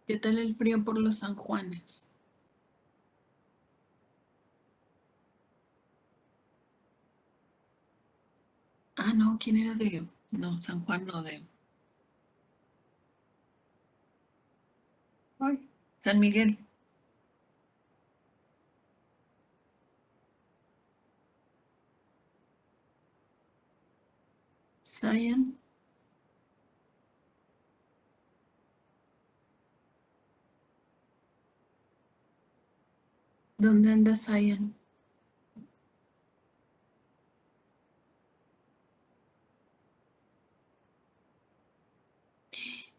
¿Qué tal el frío por los San Juanes? Ah, no, ¿quién era de...? No, San Juan no de... Ay, San Miguel. Sayan. ¿Dónde anda Sayan?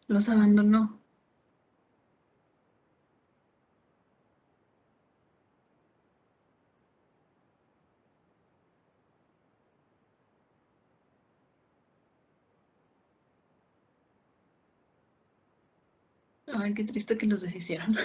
Los abandonó. Ay, qué triste que los deshicieron.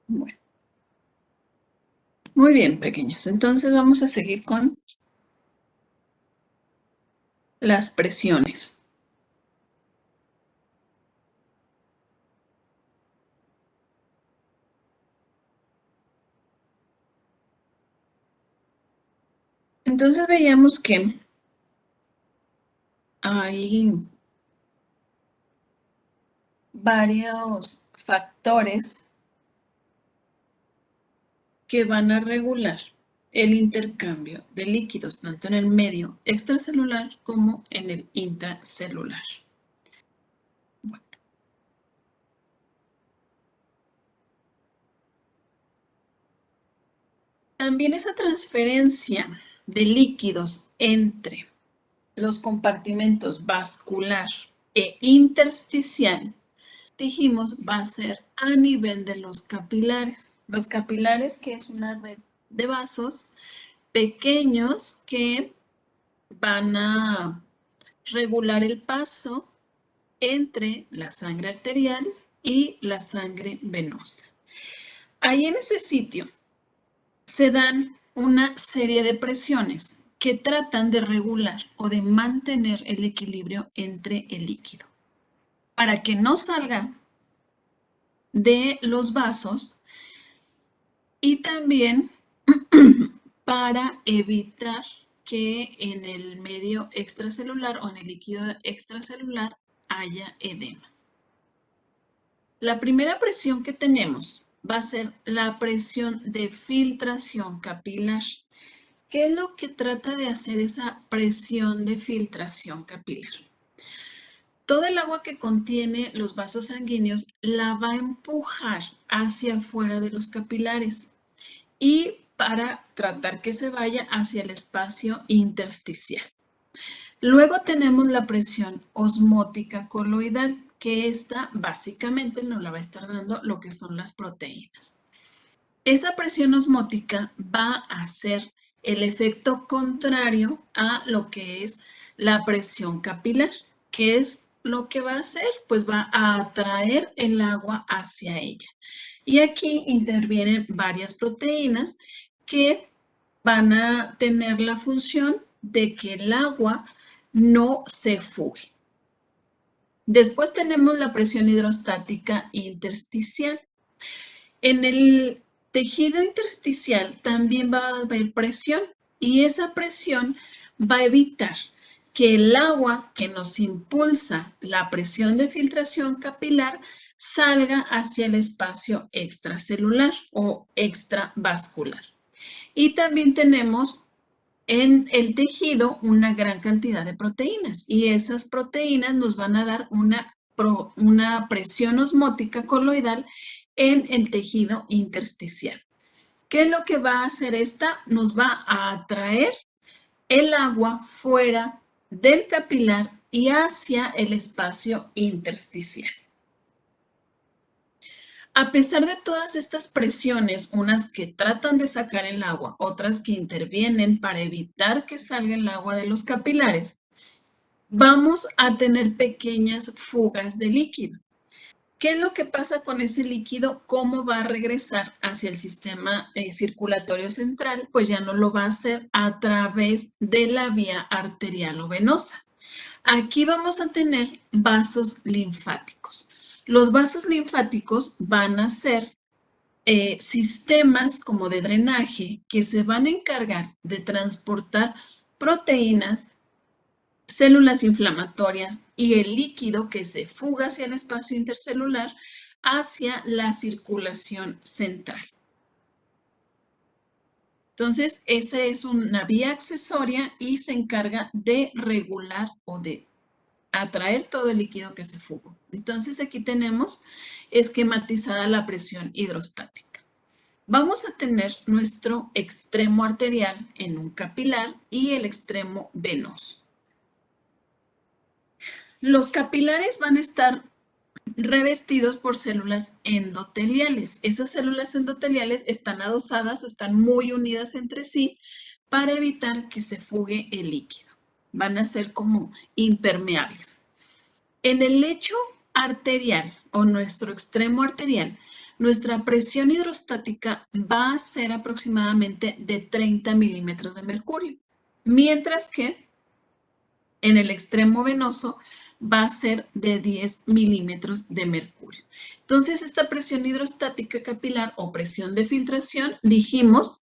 Bueno, muy bien, pequeños. Entonces vamos a seguir con las presiones. Entonces veíamos que hay varios factores que van a regular el intercambio de líquidos, tanto en el medio extracelular como en el intracelular. Bueno, también esa transferencia de líquidos entre los compartimentos vascular e intersticial, dijimos, va a ser a nivel de los capilares. Los capilares, que es una red de vasos pequeños que van a regular el paso entre la sangre arterial y la sangre venosa. Ahí en ese sitio se dan una serie de presiones que tratan de regular o de mantener el equilibrio entre el líquido para que no salga de los vasos y también para evitar que en el medio extracelular o en el líquido extracelular haya edema. La primera presión que tenemos va a ser la presión de filtración capilar. ¿Qué es lo que trata de hacer esa presión de filtración capilar? Todo el agua que contiene los vasos sanguíneos la va a empujar hacia afuera de los capilares y para tratar que se vaya hacia el espacio intersticial. Luego tenemos la presión osmótica coloidal, que esta básicamente nos la va a estar dando lo que son las proteínas. Esa presión osmótica va a hacer el efecto contrario a lo que es la presión capilar, que es lo que va a hacer, pues va a atraer el agua hacia ella. Y aquí intervienen varias proteínas que van a tener la función de que el agua no se fugue. Después tenemos la presión hidrostática intersticial. En el tejido intersticial también va a haber presión y esa presión va a evitar que el agua que nos impulsa la presión de filtración capilar salga hacia el espacio extracelular o extravascular. Y también tenemos en el tejido una gran cantidad de proteínas y esas proteínas nos van a dar una presión osmótica coloidal en el tejido intersticial. ¿Qué es lo que va a hacer esta? Nos va a atraer el agua fuera del capilar y hacia el espacio intersticial. A pesar de todas estas presiones, unas que tratan de sacar el agua, otras que intervienen para evitar que salga el agua de los capilares, vamos a tener pequeñas fugas de líquido. ¿Qué es lo que pasa con ese líquido? ¿Cómo va a regresar hacia el sistema circulatorio central? Pues ya no lo va a hacer a través de la vía arterial o venosa. Aquí vamos a tener vasos linfáticos. Los vasos linfáticos van a ser sistemas como de drenaje que se van a encargar de transportar proteínas, células inflamatorias y el líquido que se fuga hacia el espacio intercelular hacia la circulación central. Entonces, esa es una vía accesoria y se encarga de regular o de atraer todo el líquido que se fugó. Entonces, aquí tenemos esquematizada la presión hidrostática. Vamos a tener nuestro extremo arterial en un capilar y el extremo venoso. Los capilares van a estar revestidos por células endoteliales. Esas células endoteliales están adosadas o están muy unidas entre sí para evitar que se fugue el líquido. Van a ser como impermeables. En el lecho arterial o nuestro extremo arterial, nuestra presión hidrostática va a ser aproximadamente de 30 milímetros de mercurio, mientras que en el extremo venoso va a ser de 10 milímetros de mercurio. Entonces, esta presión hidrostática capilar o presión de filtración, dijimos,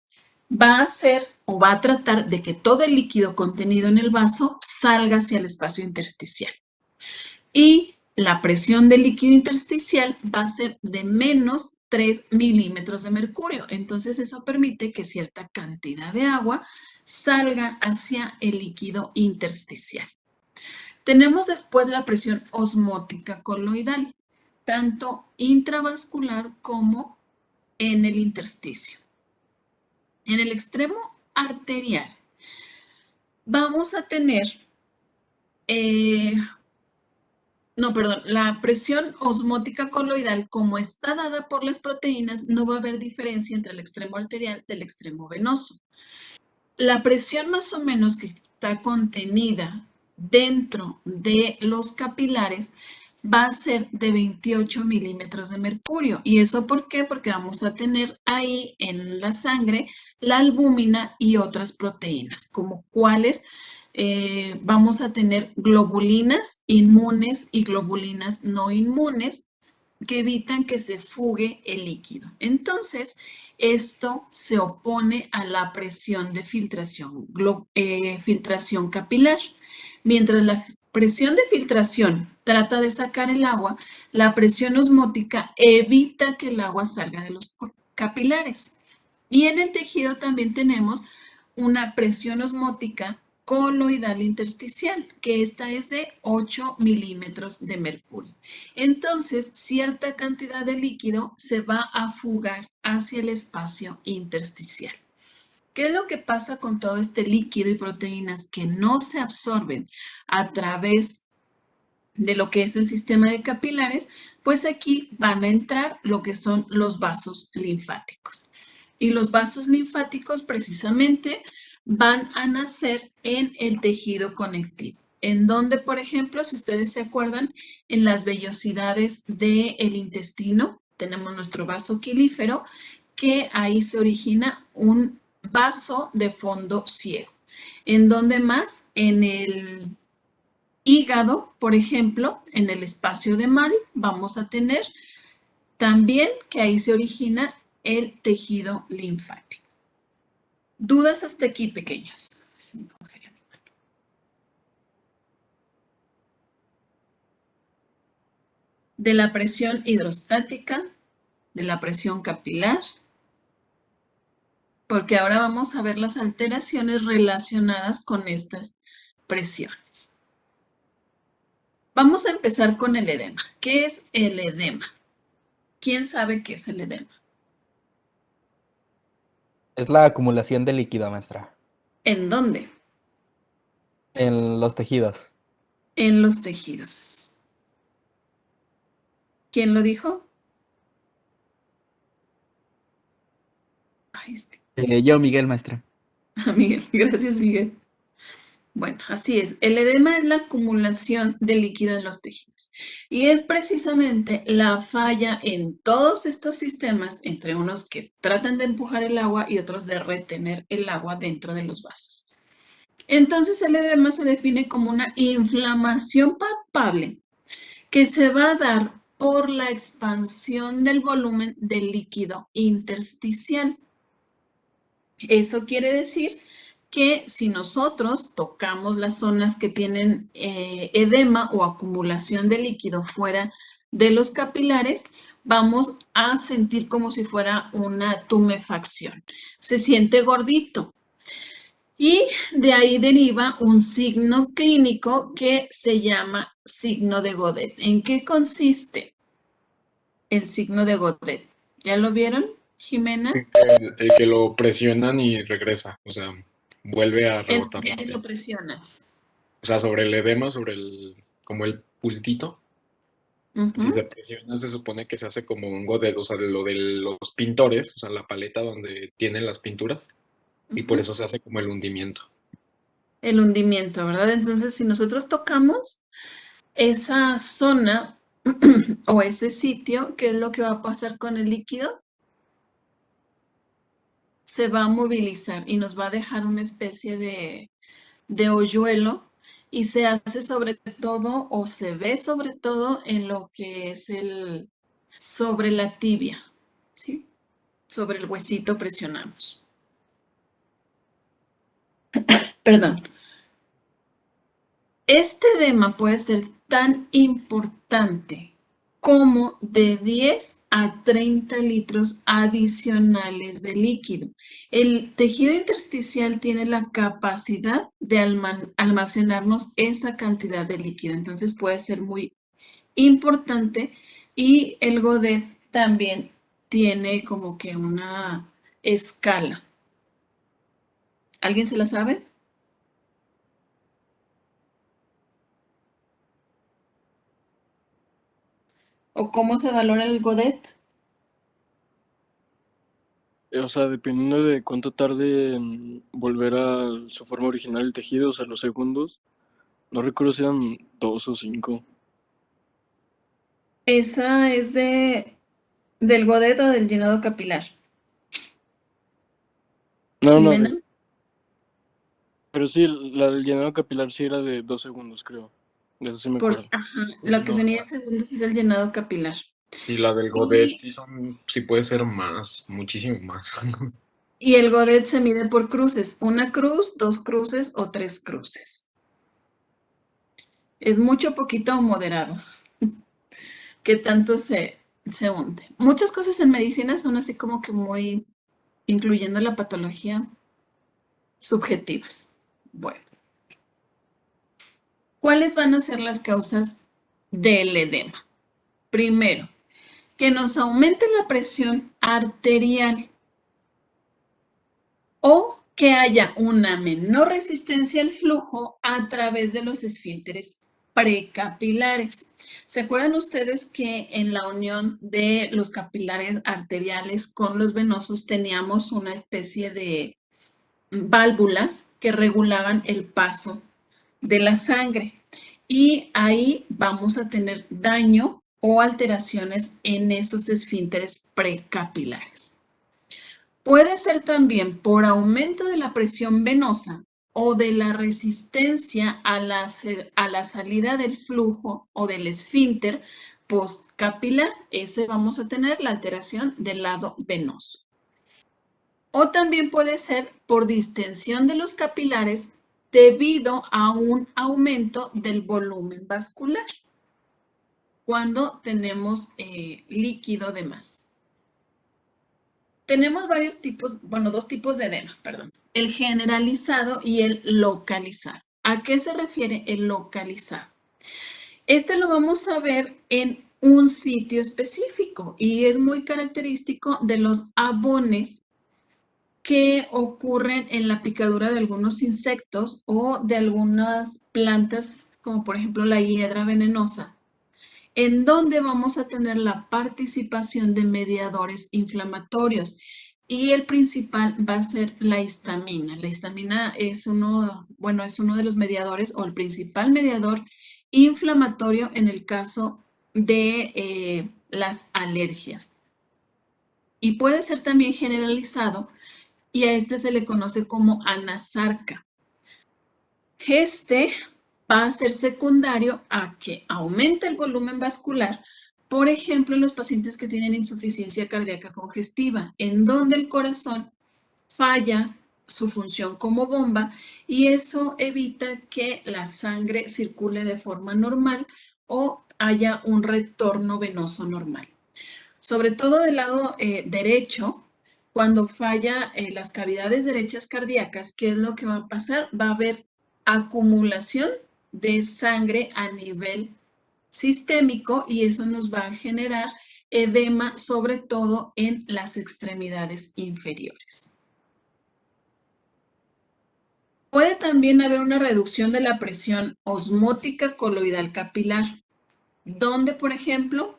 va a ser o va a tratar de que todo el líquido contenido en el vaso salga hacia el espacio intersticial. Y la presión del líquido intersticial va a ser de menos 3 milímetros de mercurio. Entonces, eso permite que cierta cantidad de agua salga hacia el líquido intersticial. Tenemos después la presión osmótica coloidal, tanto intravascular como en el intersticio. En el extremo arterial vamos a tener, la presión osmótica coloidal, como está dada por las proteínas, no va a haber diferencia entre el extremo arterial del extremo venoso. La presión más o menos que está contenida dentro de los capilares va a ser de 28 milímetros de mercurio. ¿Y eso por qué? Porque vamos a tener ahí en la sangre la albúmina y otras proteínas, como cuáles vamos a tener globulinas inmunes y globulinas no inmunes que evitan que se fugue el líquido. Entonces, esto se opone a la presión de filtración capilar. Mientras la presión de filtración trata de sacar el agua, la presión osmótica evita que el agua salga de los capilares. Y en el tejido también tenemos una presión osmótica coloidal intersticial, que esta es de 8 milímetros de mercurio. Entonces, cierta cantidad de líquido se va a fugar hacia el espacio intersticial. ¿Qué es lo que pasa con todo este líquido y proteínas que no se absorben a través de lo que es el sistema de capilares? Pues aquí van a entrar lo que son los vasos linfáticos. Y los vasos linfáticos precisamente van a nacer en el tejido conectivo, en donde, por ejemplo, si ustedes se acuerdan, en las vellosidades del intestino, tenemos nuestro vaso quilífero, que ahí se origina un vaso de fondo ciego. ¿En donde más? En el hígado, por ejemplo, en el espacio de Mal, vamos a tener también que ahí se origina el tejido linfático. ¿Dudas hasta aquí, pequeños? De la presión hidrostática, de la presión capilar, porque ahora vamos a ver las alteraciones relacionadas con estas presiones. Vamos a empezar con el edema. ¿Qué es el edema? ¿Quién sabe qué es el edema? Es la acumulación de líquido, maestra, ¿En dónde? en los tejidos. En los tejidos. ¿Quién lo dijo? Ay, Yo, Miguel, maestra. Miguel, gracias, Miguel. Bueno, así es. El edema es la acumulación de líquido en los tejidos y es precisamente la falla en todos estos sistemas, entre unos que tratan de empujar el agua y otros de retener el agua dentro de los vasos. Entonces el edema se define como una inflamación palpable que se va a dar por la expansión del volumen del líquido intersticial. Eso quiere decir que si nosotros tocamos las zonas que tienen edema o acumulación de líquido fuera de los capilares, vamos a sentir como si fuera una tumefacción. Se siente gordito. Y de ahí deriva un signo clínico que se llama signo de Godet. ¿En qué consiste el signo de Godet? ¿Ya lo vieron, Jimena? Que lo presionan y regresa, o sea, vuelve a ¿En rebotar la qué lo piel. presionas? O sea, sobre el edema, como el puntito, si se Ujú, presiona se supone que se hace como un godet, o sea, de lo de los pintores, o sea, la paleta donde tienen las pinturas, y por ujú. eso se hace como el hundimiento. El hundimiento, ¿verdad? Entonces, si nosotros tocamos esa zona o ese sitio, ¿qué es lo que va a pasar con el líquido? Se va a movilizar y nos va a dejar una especie de hoyuelo y se hace sobre todo o se ve sobre todo en lo que es sobre la tibia, ¿sí? Sobre el huesito presionamos. Perdón. Este edema puede ser tan importante como de 10 a 30 litros adicionales de líquido. El tejido intersticial tiene la capacidad de almacenarnos esa cantidad de líquido, entonces puede ser muy importante y el Godet también tiene como que una escala. ¿Alguien se la sabe? ¿O cómo se valora el Godet? O sea, dependiendo de cuánto tarde en volver a su forma original el tejido, o sea, los segundos, no recuerdo si eran 2 o 5. Esa es del Godet o del llenado capilar. No, no, Jimena, pero sí, la del llenado capilar sí era de 2 segundos, creo. De eso sí me acuerdo. ajá, lo que se No, mide en segundos es el llenado capilar. y la del godet Y, sí puede ser más, muchísimo más. y el Godet se mide por cruces, una cruz, dos cruces o tres cruces. Es mucho, poquito o moderado, que tanto se hunde. Muchas cosas en medicina son así como que muy, incluyendo la patología, subjetivas. Bueno, ¿cuáles van a ser las causas del edema? Primero, que nos aumente la presión arterial o que haya una menor resistencia al flujo a través de los esfínteres precapilares. ¿Se acuerdan ustedes que en la unión de los capilares arteriales con los venosos teníamos una especie de válvulas que regulaban el paso de la sangre? Y ahí vamos a tener daño o alteraciones en estos esfínteres precapilares. Puede ser también por aumento de la presión venosa o de la resistencia a la salida del flujo o del esfínter postcapilar. Ese vamos a tener la alteración del lado venoso. O también puede ser por distensión de los capilares debido a un aumento del volumen vascular cuando tenemos líquido de más. Tenemos varios tipos, bueno, dos tipos de edema, perdón. El generalizado y el localizado. ¿A qué se refiere el localizado? Este lo vamos a ver en un sitio específico y es muy característico de los abones que ocurren en la picadura de algunos insectos o de algunas plantas, como por ejemplo la hiedra venenosa, en donde vamos a tener la participación de mediadores inflamatorios. y el principal va a ser la histamina. La histamina es uno de los mediadores o el principal mediador inflamatorio en el caso de las alergias. Y puede ser también generalizado y a este se le conoce como anasarca. Este va a ser secundario a que aumente el volumen vascular, por ejemplo, en los pacientes que tienen insuficiencia cardíaca congestiva, en donde el corazón falla su función como bomba y eso evita que la sangre circule de forma normal o haya un retorno venoso normal. Sobre todo del lado derecho, cuando falla las cavidades derechas cardíacas, ¿qué es lo que va a pasar? Va a haber acumulación de sangre a nivel sistémico y eso nos va a generar edema, sobre todo en las extremidades inferiores. Puede también haber una reducción de la presión osmótica coloidal capilar, donde, por ejemplo,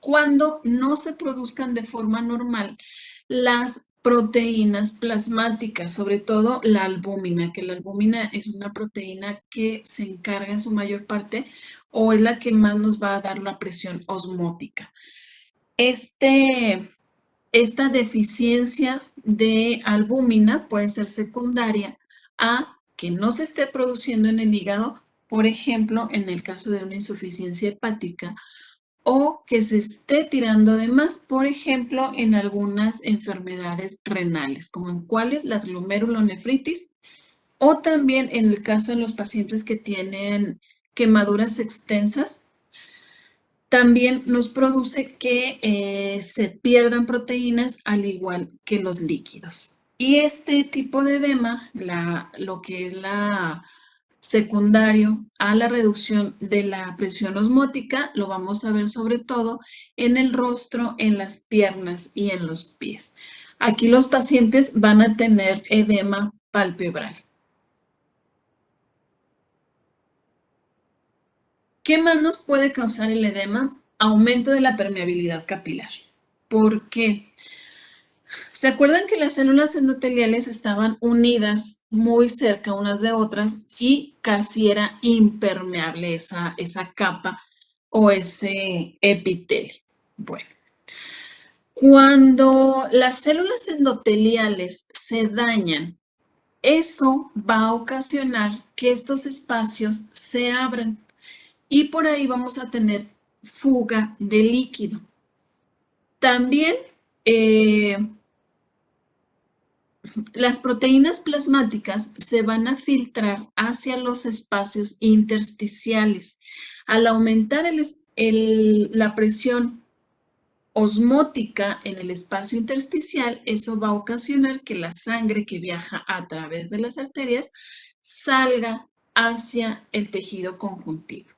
cuando no se produzcan de forma normal las proteínas plasmáticas, sobre todo la albúmina, que la albúmina es una proteína que se encarga en su mayor parte o es la que más nos va a dar la presión osmótica. Esta deficiencia de albúmina puede ser secundaria a que no se esté produciendo en el hígado, por ejemplo, en el caso de una insuficiencia hepática, o que se esté tirando de más, por ejemplo, en algunas enfermedades renales, como en cuáles las glomerulonefritis, o también en el caso de los pacientes que tienen quemaduras extensas, también nos produce que se pierdan proteínas al igual que los líquidos. Y este tipo de edema, lo que es la secundario a la reducción de la presión osmótica, lo vamos a ver sobre todo en el rostro, en las piernas y en los pies. Aquí los pacientes van a tener edema palpebral. ¿Qué más nos puede causar el edema? Aumento de la permeabilidad capilar. ¿Por qué? ¿Se acuerdan que las células endoteliales estaban unidas muy cerca unas de otras y casi era impermeable esa capa o ese epitelio? Bueno, cuando las células endoteliales se dañan, eso va a ocasionar que estos espacios se abran y por ahí vamos a tener fuga de líquido. También las proteínas plasmáticas se van a filtrar hacia los espacios intersticiales. Al aumentar la presión osmótica en el espacio intersticial, eso va a ocasionar que la sangre que viaja a través de las arterias salga hacia el tejido conjuntivo.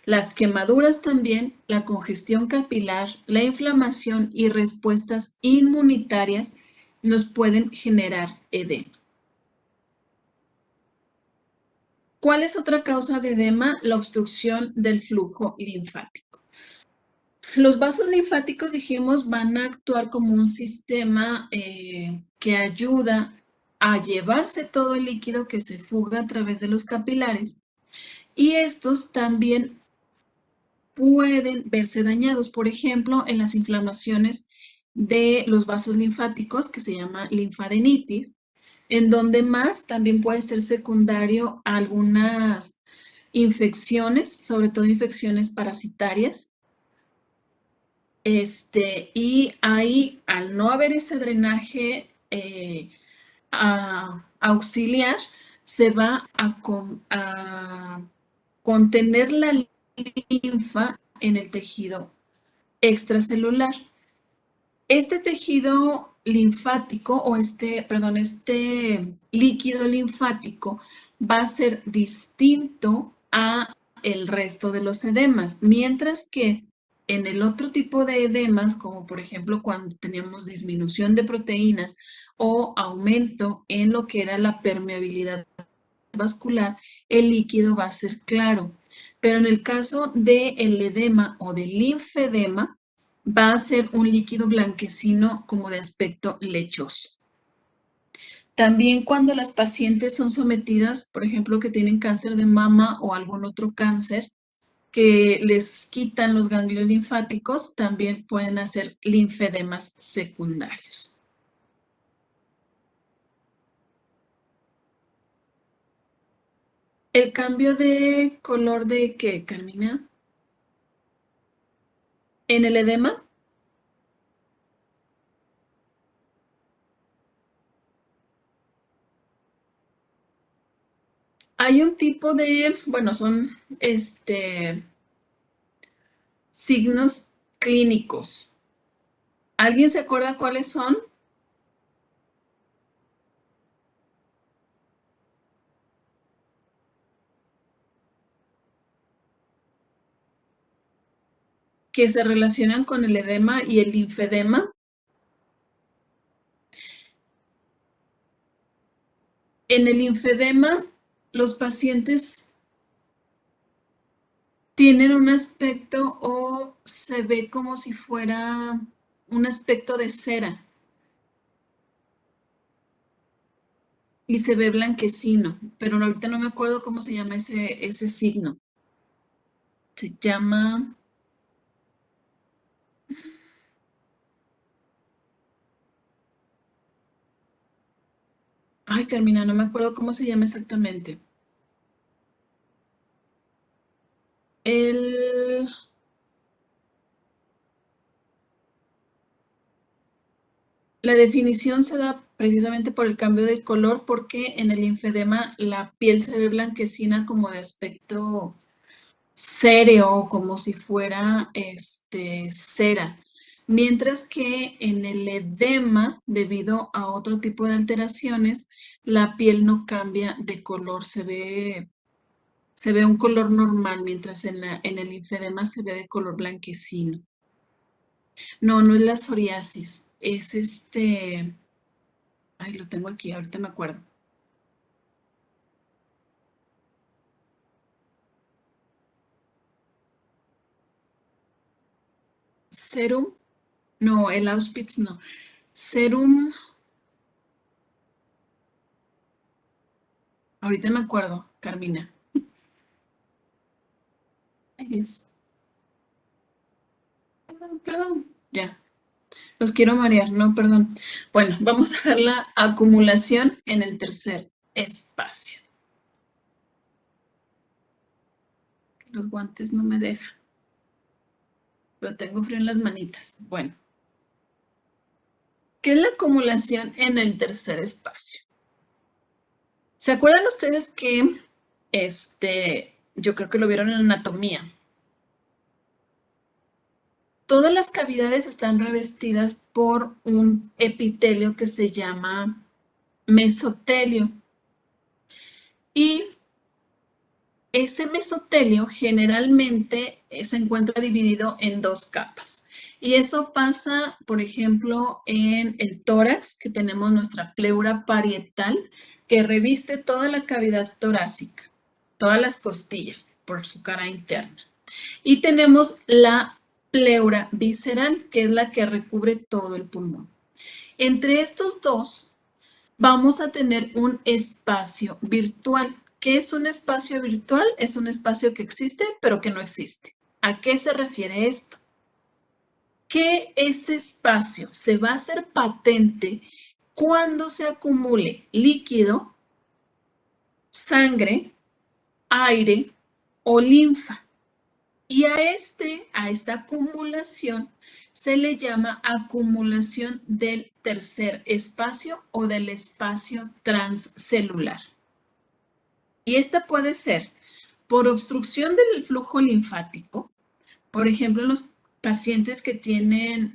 Las quemaduras también, la congestión capilar, la inflamación y respuestas inmunitarias nos pueden generar edema. ¿Cuál es otra causa de edema? La obstrucción del flujo linfático. Los vasos linfáticos, dijimos, van a actuar como un sistema que ayuda a llevarse todo el líquido que se fuga a través de los capilares y estos también pueden verse dañados, por ejemplo, en las inflamaciones de los vasos linfáticos, que se llama linfadenitis, en donde más también puede ser secundario a algunas infecciones, sobre todo infecciones parasitarias. Y ahí, al no haber ese drenaje auxiliar, se va a contener la linfa en el tejido extracelular. Este tejido linfático o este líquido linfático va a ser distinto a el resto de los edemas, mientras que en el otro tipo de edemas, como por ejemplo cuando teníamos disminución de proteínas o aumento en lo que era la permeabilidad vascular, el líquido va a ser claro. Pero en el caso del edema o del linfedema, va a ser un líquido blanquecino como de aspecto lechoso. También cuando las pacientes son sometidas, por ejemplo, que tienen cáncer de mama o algún otro cáncer, que les quitan los ganglios linfáticos, también pueden hacer linfedemas secundarios. ¿El cambio de color de qué, Carmina? ¿En el edema? Hay un tipo de, bueno, son signos clínicos. ¿Alguien se acuerda cuáles son? Que se relacionan con el edema y el linfedema. En el linfedema, los pacientes tienen un aspecto o se ve como si fuera un aspecto de cera y se ve blanquecino, pero ahorita no me acuerdo cómo se llama ese signo. Se llama... Ay, Carmina, no me acuerdo cómo se llama exactamente. La definición se da precisamente por el cambio del color, porque en el linfedema la piel se ve blanquecina como de aspecto céreo, como si fuera cera. Mientras que en el edema, debido a otro tipo de alteraciones, la piel no cambia de color, se ve un color normal, mientras en el linfedema se ve de color blanquecino. No, no es la psoriasis, es ay, lo tengo aquí, ahorita me acuerdo. Serum, no, el Auspitz no. Serum, ahorita me acuerdo, Carmina. Ay, perdón, ya. Los quiero marear, no, perdón. Bueno, vamos a ver la acumulación en el tercer espacio. Los guantes no me dejan. Pero tengo frío en las manitas. Bueno. ¿Qué es la acumulación en el tercer espacio? ¿Se acuerdan ustedes que yo creo que lo vieron en anatomía? Todas las cavidades están revestidas por un epitelio que se llama mesotelio. Y ese mesotelio generalmente se encuentra dividido en dos capas. Y eso pasa, por ejemplo, en el tórax, que tenemos nuestra pleura parietal, que reviste toda la cavidad torácica, todas las costillas por su cara interna. Y tenemos la pleura visceral, que es la que recubre todo el pulmón. Entre estos dos vamos a tener un espacio virtual. ¿Qué es un espacio virtual? Es un espacio que existe, pero que no existe. ¿A qué se refiere esto? Que ese espacio se va a hacer patente cuando se acumule líquido, sangre, aire o linfa. Y a esta acumulación se le llama acumulación del tercer espacio o del espacio transcelular. Y esta puede ser por obstrucción del flujo linfático, por ejemplo, en los pacientes que tienen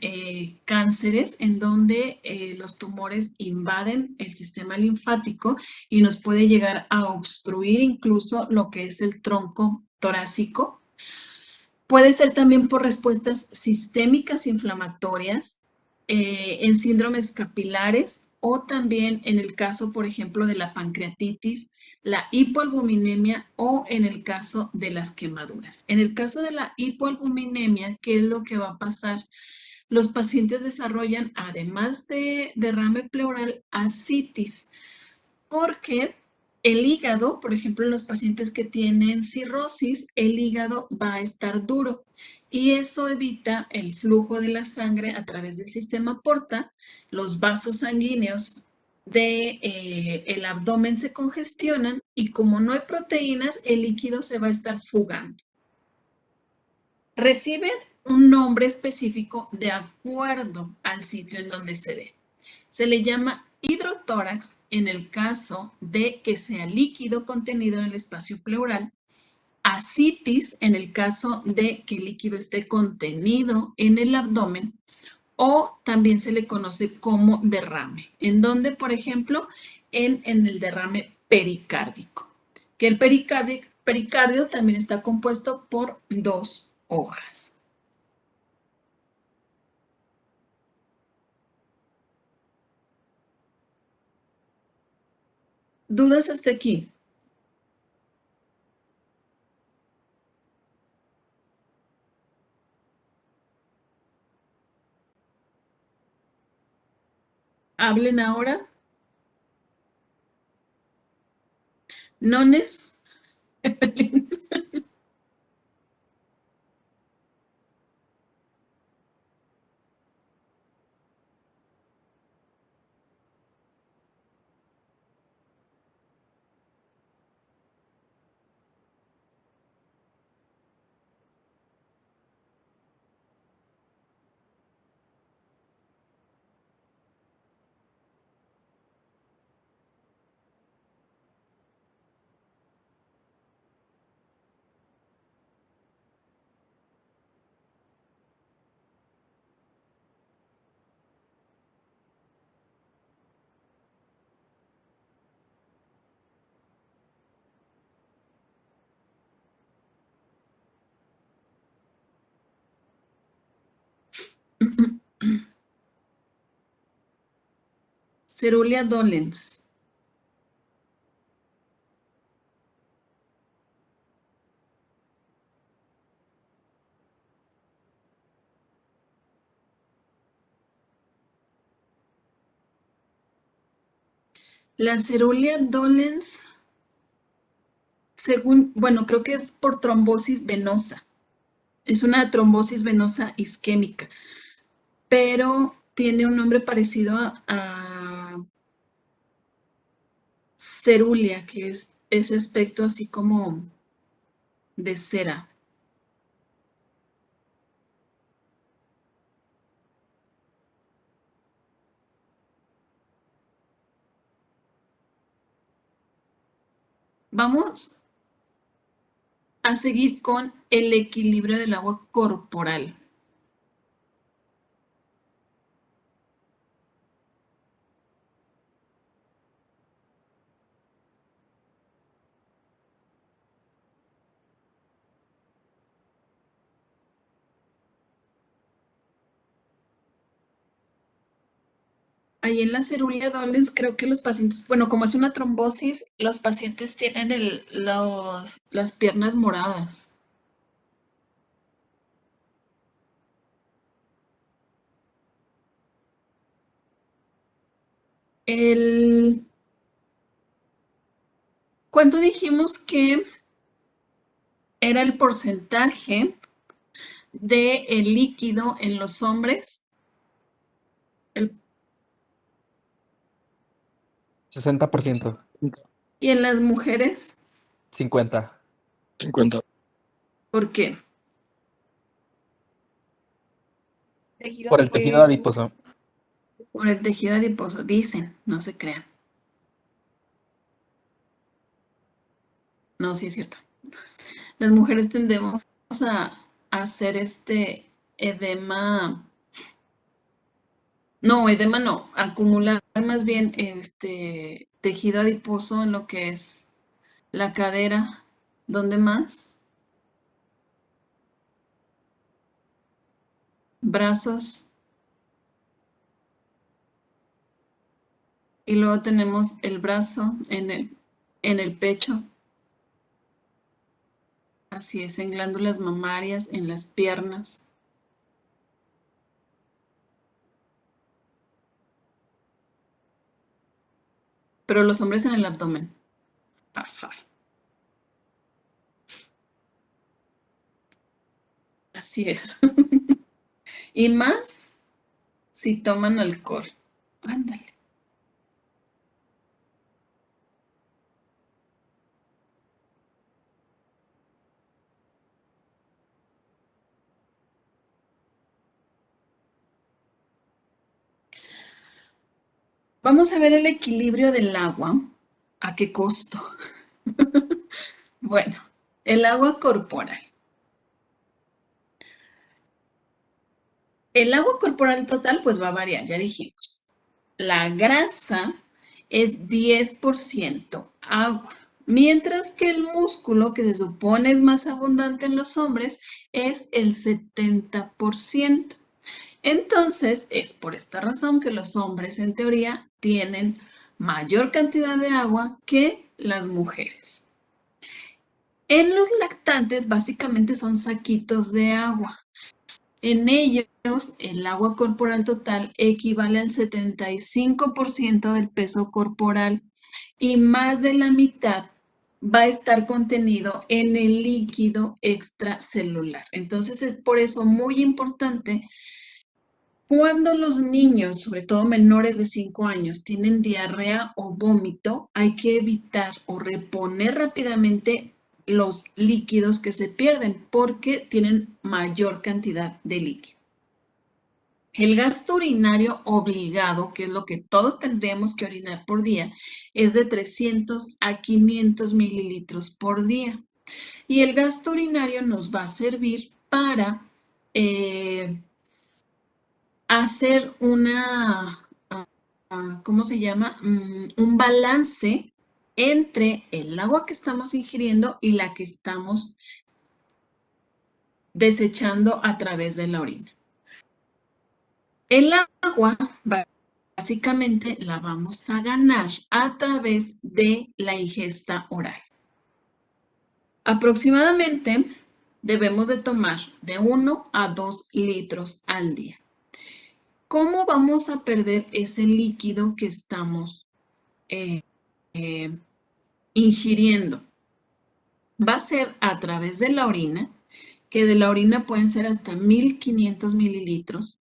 cánceres en donde los tumores invaden el sistema linfático y nos puede llegar a obstruir incluso lo que es el tronco torácico. Puede ser también por respuestas sistémicas inflamatorias, en síndromes capilares o también en el caso, por ejemplo, de la pancreatitis, la hipoalbuminemia o en el caso de las quemaduras. En el caso de la hipoalbuminemia, ¿qué es lo que va a pasar? Los pacientes desarrollan, además de derrame pleural, ascitis, porque el hígado, por ejemplo, en los pacientes que tienen cirrosis, el hígado va a estar duro y eso evita el flujo de la sangre a través del sistema porta, los vasos sanguíneos del abdomen se congestionan y como no hay proteínas, el líquido se va a estar fugando. Reciben un nombre específico de acuerdo al sitio en donde se dé. Se le llama hidrotórax en el caso de que sea líquido contenido en el espacio pleural, ascitis en el caso de que el líquido esté contenido en el abdomen o también se le conoce como derrame, en donde, por ejemplo, en el derrame pericárdico, que el pericardio también está compuesto por 2 hojas. ¿Dudas hasta aquí? Hablen ahora. ¿Nones? Cerulia dolens. La cerulia dolens, según, bueno, creo que es por trombosis venosa. Es una trombosis venosa isquémica, pero tiene un nombre parecido a cerulia, que es ese aspecto así como de cera. Vamos a seguir con el equilibrio del agua corporal. Ahí en la cerulia dolens, creo que los pacientes, bueno, como es una trombosis, los pacientes tienen las piernas moradas. ¿Cuánto dijimos que era el porcentaje de el líquido en los hombres? 60%. ¿Y en las mujeres? 50%. 50. ¿Por qué? Por el tejido adiposo. Por el tejido adiposo, dicen, no se crean. No, sí es cierto. Las mujeres tendemos a hacer edema. No, edema no, acumular más bien tejido adiposo en lo que es la cadera. ¿Dónde más? Brazos. Y luego tenemos el brazo en el pecho. Así es, en glándulas mamarias, en las piernas. Pero los hombres en el abdomen. Ajá. Así es. Y más si toman alcohol. Ándale. Vamos a ver el equilibrio del agua. ¿A qué costo? Bueno, el agua corporal. El agua corporal total pues va a variar, ya dijimos. La grasa es 10% agua, mientras que el músculo, que se supone es más abundante en los hombres, es el 70%. Entonces, es por esta razón que los hombres, en teoría, tienen mayor cantidad de agua que las mujeres. En los lactantes, básicamente son saquitos de agua. En ellos, el agua corporal total equivale al 75% del peso corporal y más de la mitad va a estar contenido en el líquido extracelular. Entonces, es por eso muy importante cuando los niños, sobre todo menores de 5 años, tienen diarrea o vómito, hay que evitar o reponer rápidamente los líquidos que se pierden porque tienen mayor cantidad de líquido. El gasto urinario obligado, que es lo que todos tendríamos que orinar por día, es de 300 a 500 mililitros por día. Y el gasto urinario nos va a servir para hacer ¿cómo se llama? Un balance entre el agua que estamos ingiriendo y la que estamos desechando a través de la orina. El agua, básicamente, la vamos a ganar a través de la ingesta oral. Aproximadamente debemos de tomar de 1 a 2 litros al día. ¿Cómo vamos a perder ese líquido que estamos ingiriendo? Va a ser a través de la orina, que de la orina pueden ser hasta 1500 mililitros.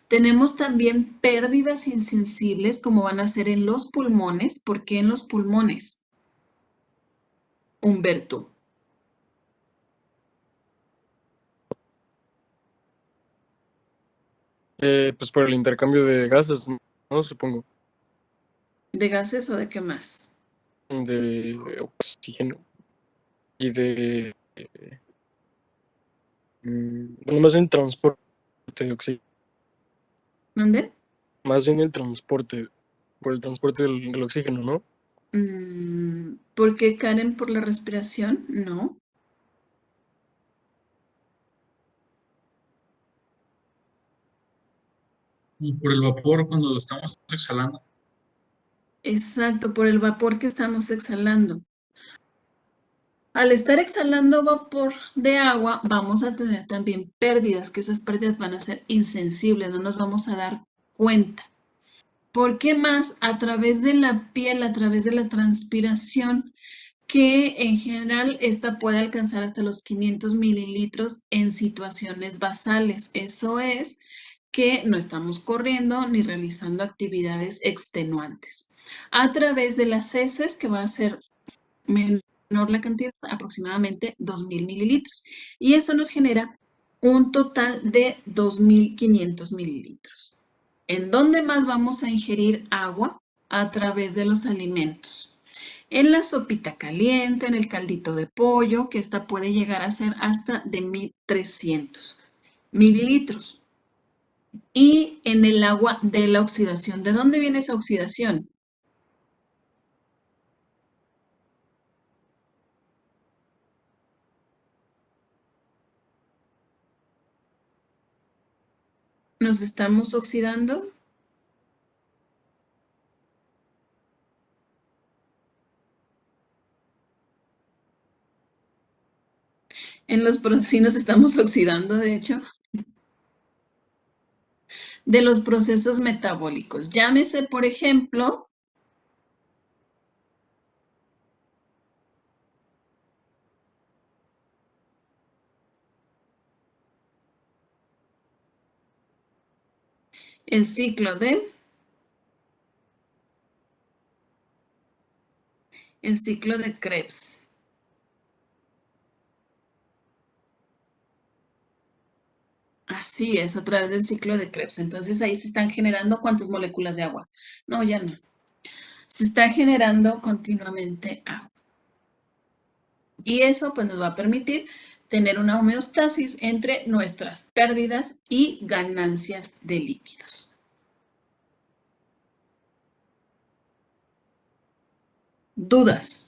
Tenemos también pérdidas insensibles, como van a ser en los pulmones. ¿Por qué en los pulmones, Humberto? Pues por el intercambio de gases, ¿no? Supongo. ¿De gases o de qué más? De oxígeno y de... bueno, más bien transporte de oxígeno. ¿Mande? Más bien el transporte, por el transporte del oxígeno, ¿no? ¿Por qué, Karen? ¿Por la respiración? No. Y por el vapor cuando lo estamos exhalando. Exacto, por el vapor que estamos exhalando. Al estar exhalando vapor de agua, vamos a tener también pérdidas, que esas pérdidas van a ser insensibles, no nos vamos a dar cuenta. ¿Por qué más? A través de la piel, a través de la transpiración, que en general esta puede alcanzar hasta los 500 mililitros en situaciones basales. Eso es que no estamos corriendo ni realizando actividades extenuantes. A través de las heces, que va a ser menor la cantidad, aproximadamente 2000 mililitros. Y eso nos genera un total de 2500 mililitros. ¿En dónde más vamos a ingerir agua? A través de los alimentos. En la sopita caliente, en el caldito de pollo, que esta puede llegar a ser hasta de 1300 mililitros. Y en el agua de la oxidación. ¿De dónde viene esa oxidación? ¿Nos estamos oxidando? Sí nos estamos oxidando, de hecho. De los procesos metabólicos. Llámese, por ejemplo, el ciclo de Krebs. Así es, a través del ciclo de Krebs. Entonces ahí se están generando ¿cuántas moléculas de agua? No, ya no. Se está generando continuamente agua. Y eso pues nos va a permitir tener una homeostasis entre nuestras pérdidas y ganancias de líquidos. ¿Dudas?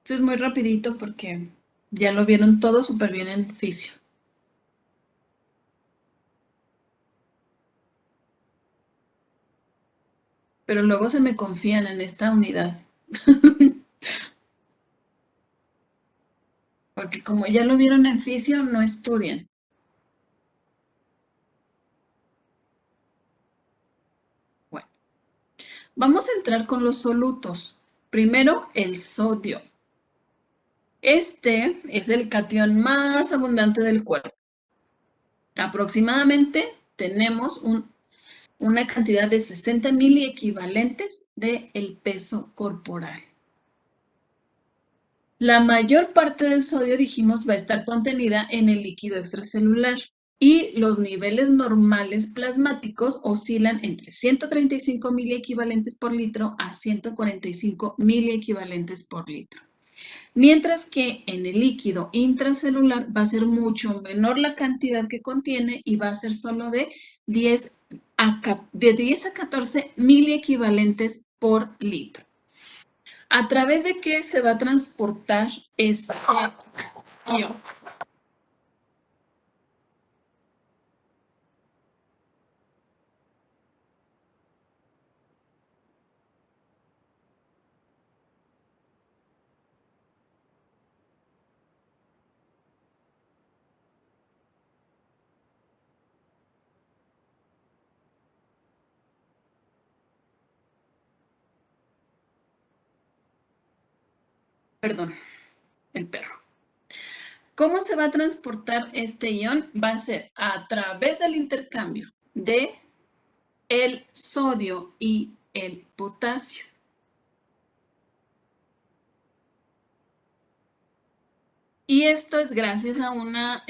Esto es muy rapidito porque ya lo vieron todo súper bien en fisio. Pero luego se me confían en esta unidad. Porque como ya lo vieron en fisio, no estudian. Bueno, vamos a entrar con los solutos. Primero, el sodio. Este es el catión más abundante del cuerpo. Aproximadamente tenemos una cantidad de 60 miliequivalentes del peso corporal. La mayor parte del sodio, dijimos, va a estar contenida en el líquido extracelular y los niveles normales plasmáticos oscilan entre 135 miliequivalentes por litro a 145 miliequivalentes por litro. Mientras que en el líquido intracelular va a ser mucho menor la cantidad que contiene y va a ser solo de 10 a 14 miliequivalentes por litro. ¿A través de qué se va a transportar este ion? Perdón, el perro. ¿Cómo se va a transportar este ion? Va a ser a través del intercambio de el sodio y el potasio. Y esto es gracias a una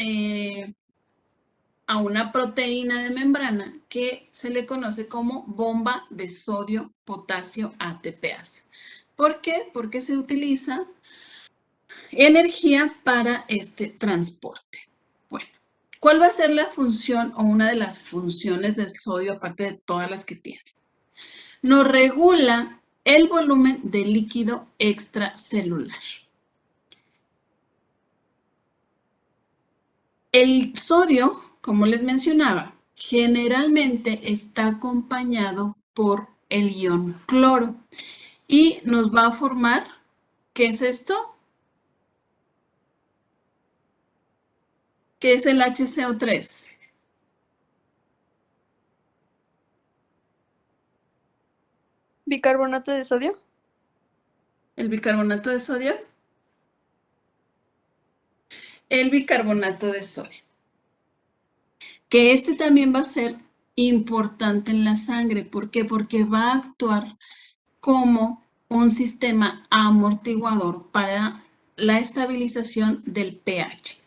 proteína de membrana que se le conoce como bomba de sodio-potasio ATPase. ¿Por qué? Porque se utiliza energía para este transporte. Bueno, ¿cuál va a ser la función o una de las funciones del sodio aparte de todas las que tiene? Nos regula el volumen de líquido extracelular. El sodio, como les mencionaba, generalmente está acompañado por el ion cloro y nos va a formar, ¿qué es esto? ¿Qué es el HCO3? ¿Bicarbonato de sodio? ¿El bicarbonato de sodio? El bicarbonato de sodio. Que este también va a ser importante en la sangre. ¿Por qué? Porque va a actuar como un sistema amortiguador para la estabilización del pH.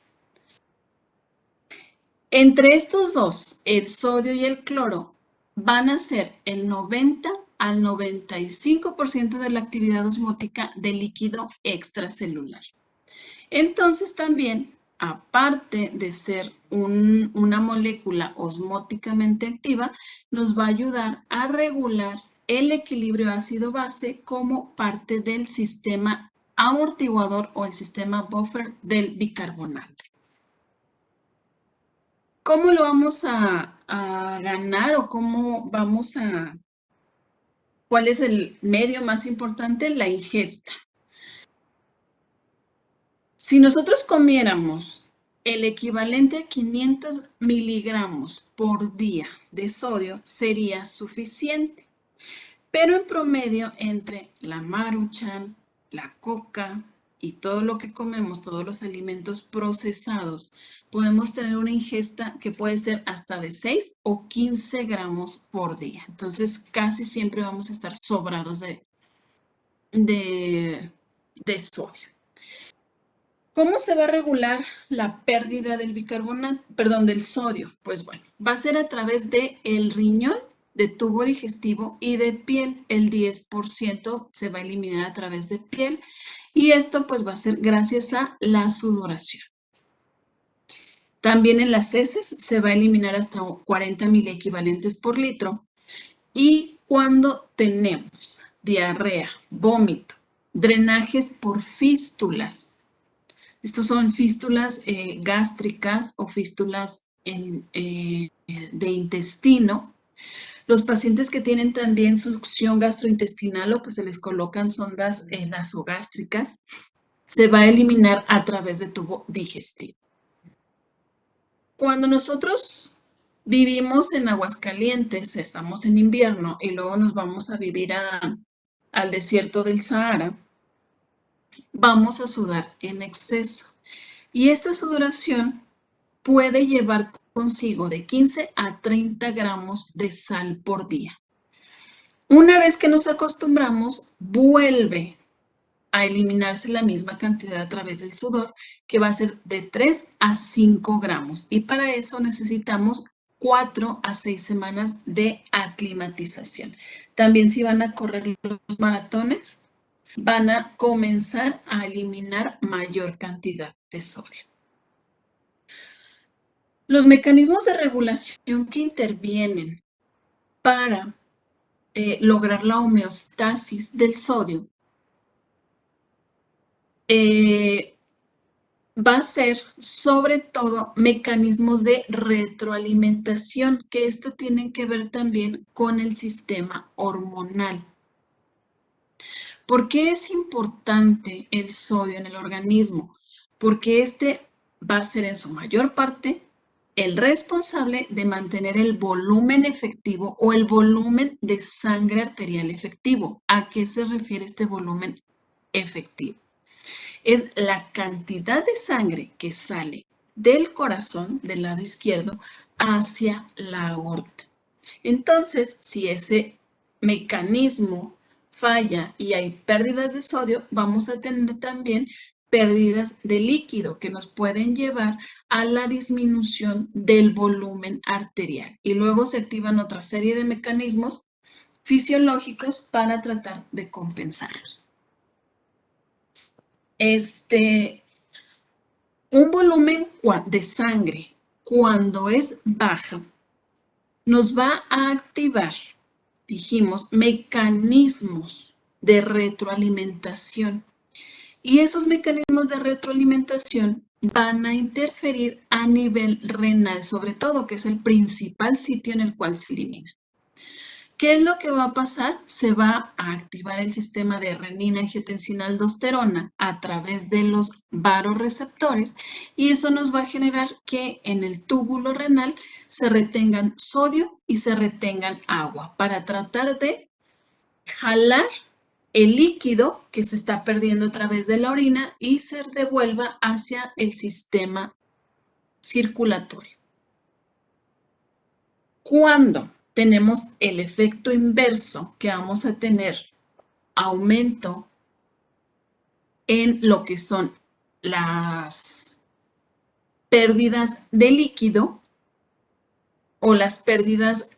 Entre estos dos, el sodio y el cloro, van a ser el 90 al 95% de la actividad osmótica del líquido extracelular. Entonces también, aparte de ser una molécula osmóticamente activa, nos va a ayudar a regular el equilibrio ácido-base como parte del sistema amortiguador o el sistema buffer del bicarbonato. ¿Cómo lo vamos a ganar o cuál es el medio más importante? La ingesta. Si nosotros comiéramos el equivalente a 500 miligramos por día de sodio, sería suficiente. Pero en promedio, entre la Maruchan, la coca y todo lo que comemos, todos los alimentos procesados, podemos tener una ingesta que puede ser hasta de 6 o 15 gramos por día. Entonces, casi siempre vamos a estar sobrados de sodio. ¿Cómo se va a regular la pérdida del bicarbonato, del sodio? Pues bueno, va a ser a través del riñón, de tubo digestivo y de piel. El 10% se va a eliminar a través de piel y esto pues va a ser gracias a la sudoración. También en las heces se va a eliminar hasta 40 miliequivalentes por litro y cuando tenemos diarrea, vómito, drenajes por fístulas, estos son fístulas gástricas o fístulas de intestino. Los pacientes que tienen también succión gastrointestinal o que se les colocan sondas nasogástricas, se va a eliminar a través de tubo digestivo. Cuando nosotros vivimos en Aguascalientes, estamos en invierno y luego nos vamos a vivir al desierto del Sahara, vamos a sudar en exceso. Y esta sudoración puede llevar consigo de 15 a 30 gramos de sal por día. Una vez que nos acostumbramos, vuelve a eliminarse la misma cantidad a través del sudor, que va a ser de 3 a 5 gramos. Y para eso necesitamos 4 a 6 semanas de aclimatización. También si van a correr los maratones, van a comenzar a eliminar mayor cantidad de sodio. Los mecanismos de regulación que intervienen para lograr la homeostasis del sodio va a ser sobre todo mecanismos de retroalimentación, que esto tiene que ver también con el sistema hormonal. ¿Por qué es importante el sodio en el organismo? Porque este va a ser en su mayor parte el responsable de mantener el volumen efectivo o el volumen de sangre arterial efectivo. ¿A qué se refiere este volumen efectivo? Es la cantidad de sangre que sale del corazón, del lado izquierdo, hacia la aorta. Entonces, si ese mecanismo falla y hay pérdidas de sodio, vamos a tener también pérdidas de líquido que nos pueden llevar a la disminución del volumen arterial. Y luego se activan otra serie de mecanismos fisiológicos para tratar de compensarlos. Un volumen de sangre cuando es baja nos va a activar, dijimos, mecanismos de retroalimentación. Y esos mecanismos de retroalimentación van a interferir a nivel renal, sobre todo, que es el principal sitio en el cual se elimina. ¿Qué es lo que va a pasar? Se va a activar el sistema de renina-angiotensina-aldosterona a través de los vasoreceptores y eso nos va a generar que en el túbulo renal se retengan sodio y se retengan agua para tratar de jalar el líquido que se está perdiendo a través de la orina y se devuelva hacia el sistema circulatorio. Cuando tenemos el efecto inverso, que vamos a tener aumento en lo que son las pérdidas de líquido o las pérdidas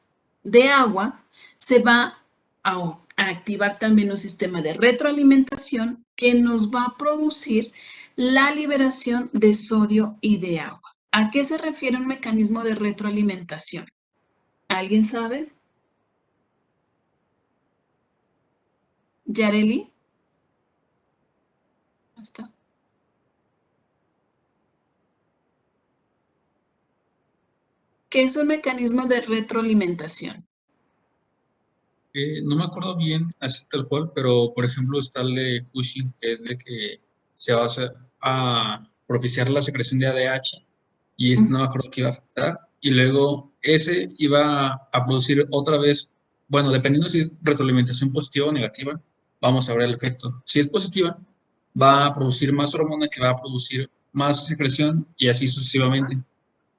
de agua, se va a activar también un sistema de retroalimentación que nos va a producir la liberación de sodio y de agua. ¿A qué se refiere un mecanismo de retroalimentación? ¿Alguien sabe? ¿Yareli? ¿Está? ¿Qué es un mecanismo de retroalimentación? No me acuerdo bien así tal cual, pero por ejemplo está el de Cushing, que es de que se va a propiciar la secreción de ADH y no me acuerdo qué iba a afectar. Y luego ese iba a producir otra vez, bueno, dependiendo si es retroalimentación positiva o negativa, vamos a ver el efecto. Si es positiva, va a producir más hormona que va a producir más secreción y así sucesivamente.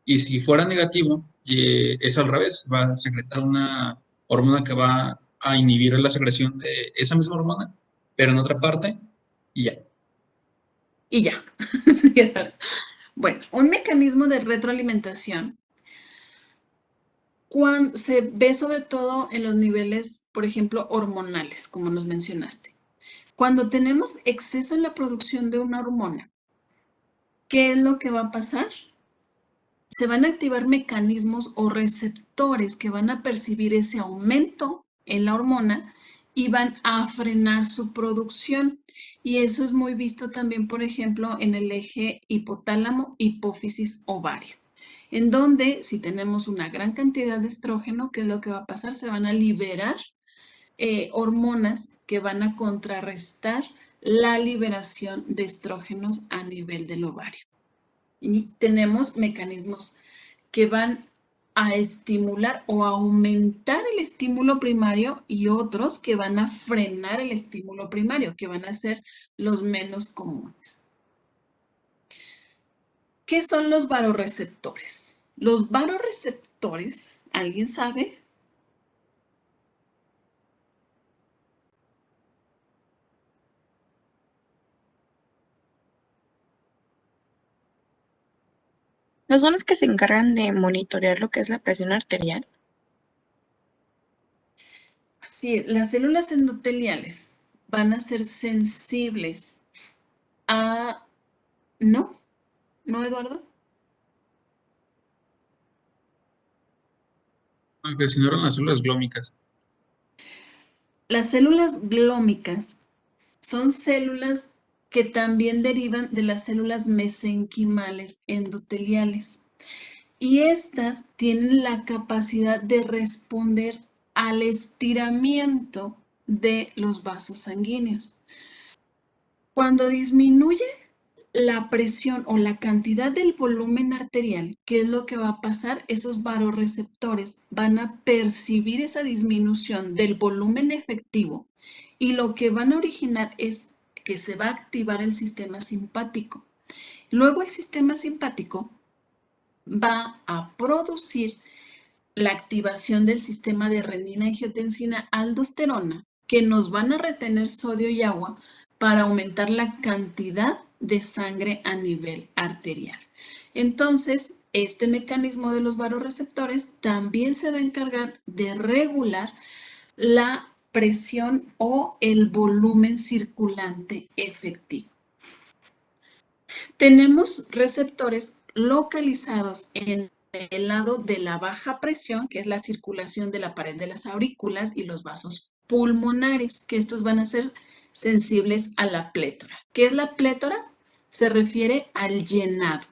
Y si fuera negativo, es al revés, va a secretar una hormona que va a inhibir la secreción de esa misma hormona, pero en otra parte, y ya. Y ya. Bueno, un mecanismo de retroalimentación se ve sobre todo en los niveles, por ejemplo, hormonales, como nos mencionaste. Cuando tenemos exceso en la producción de una hormona, ¿qué es lo que va a pasar? Se van a activar mecanismos o receptores que van a percibir ese aumento en la hormona y van a frenar su producción. Y eso es muy visto también, por ejemplo, en el eje hipotálamo, hipófisis, ovario, en donde si tenemos una gran cantidad de estrógeno, ¿qué es lo que va a pasar? Se van a liberar hormonas que van a contrarrestar la liberación de estrógenos a nivel del ovario. Y tenemos mecanismos que van a estimular o aumentar el estímulo primario y otros que van a frenar el estímulo primario, que van a ser los menos comunes. ¿Qué son los varoreceptores? Los varoreceptores, ¿alguien sabe? ¿No son los que se encargan de monitorear lo que es la presión arterial? Sí, las células endoteliales van a ser sensibles a... ¿No? ¿No, Eduardo? Aunque si no eran las células glómicas. Las células glómicas son células que también derivan de las células mesenquimales endoteliales. Y estas tienen la capacidad de responder al estiramiento de los vasos sanguíneos. Cuando disminuye la presión o la cantidad del volumen arterial, ¿qué es lo que va a pasar? Esos varoreceptores van a percibir esa disminución del volumen efectivo y lo que van a originar es que se va a activar el sistema simpático. Luego el sistema simpático va a producir la activación del sistema de renina, angiotensina, aldosterona, que nos van a retener sodio y agua para aumentar la cantidad de sangre a nivel arterial. Entonces, este mecanismo de los varoreceptores también se va a encargar de regular la presión o el volumen circulante efectivo. Tenemos receptores localizados en el lado de la baja presión, que es la circulación de la pared de las aurículas y los vasos pulmonares, que estos van a ser sensibles a la plétora. ¿Qué es la plétora? Se refiere al llenado.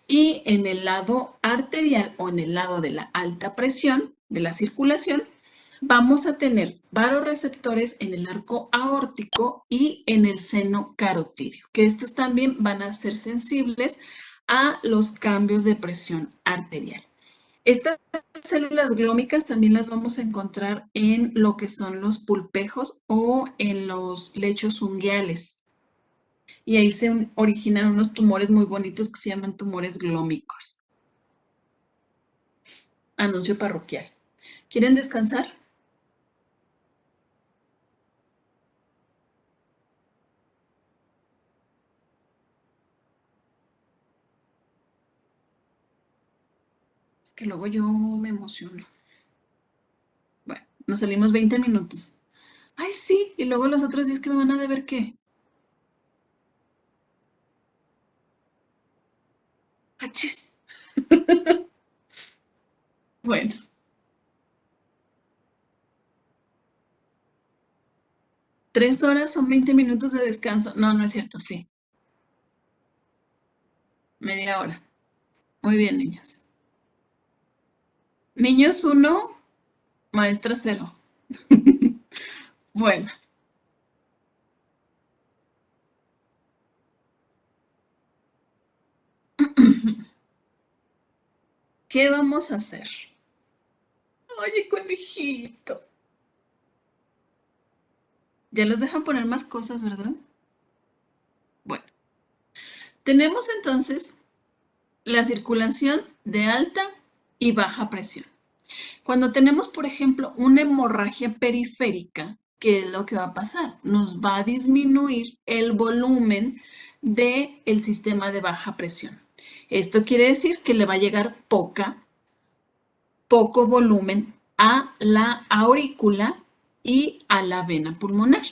Y en el lado arterial o en el lado de la alta presión de la circulación, vamos a tener varoreceptores en el arco aórtico y en el seno carotídeo, que estos también van a ser sensibles a los cambios de presión arterial. Estas células glómicas también las vamos a encontrar en lo que son los pulpejos o en los lechos unguiales. Y ahí se originan unos tumores muy bonitos que se llaman tumores glómicos. Anuncio parroquial. ¿Quieren descansar? Es que luego yo me emociono. Bueno, nos salimos 20 minutos. Ay, sí, y luego los otros días que me van a deber, ¿qué? ¡Achis! Bueno. ¿3 horas son 20 minutos de descanso? No, no es cierto, sí. Media hora. Muy bien, niños. Niños 1, maestra 0. Bueno. ¿Qué vamos a hacer? Oye, conejito. Ya los dejan poner más cosas, ¿verdad? Bueno. Tenemos entonces la circulación de alta y baja presión. Cuando tenemos, por ejemplo, una hemorragia periférica, ¿qué es lo que va a pasar? Nos va a disminuir el volumen del sistema de baja presión. Esto quiere decir que le va a llegar poco volumen a la aurícula y a la vena pulmonar.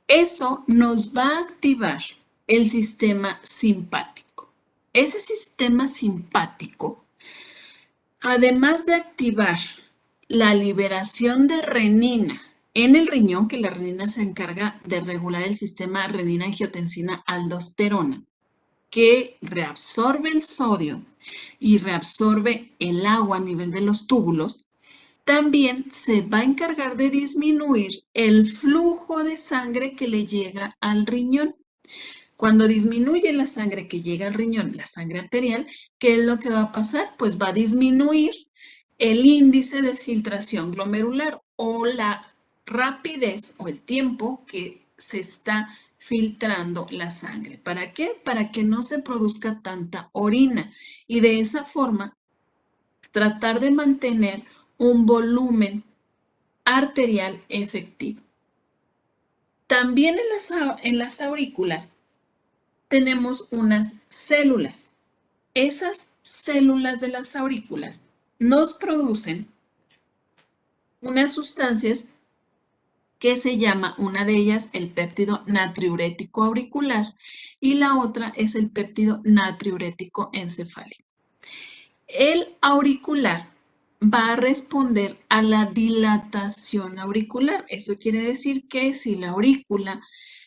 Eso nos va a activar el sistema simpático. Ese sistema simpático, además de activar la liberación de renina en el riñón, que la renina se encarga de regular el sistema renina-angiotensina-aldosterona, que reabsorbe el sodio y reabsorbe el agua a nivel de los túbulos, también se va a encargar de disminuir el flujo de sangre que le llega al riñón. Cuando disminuye la sangre que llega al riñón, la sangre arterial, ¿qué es lo que va a pasar? Pues va a disminuir el índice de filtración glomerular o la rapidez o el tiempo que se está filtrando la sangre. ¿Para qué? Para que no se produzca tanta orina y de esa forma tratar de mantener un volumen arterial efectivo. También en las aurículas tenemos unas células. Esas células de las aurículas nos producen unas sustancias que se llama, una de ellas, el péptido natriurético auricular y la otra es el péptido natriurético encefálico. El auricular va a responder a la dilatación auricular. Eso quiere decir que si la aurícula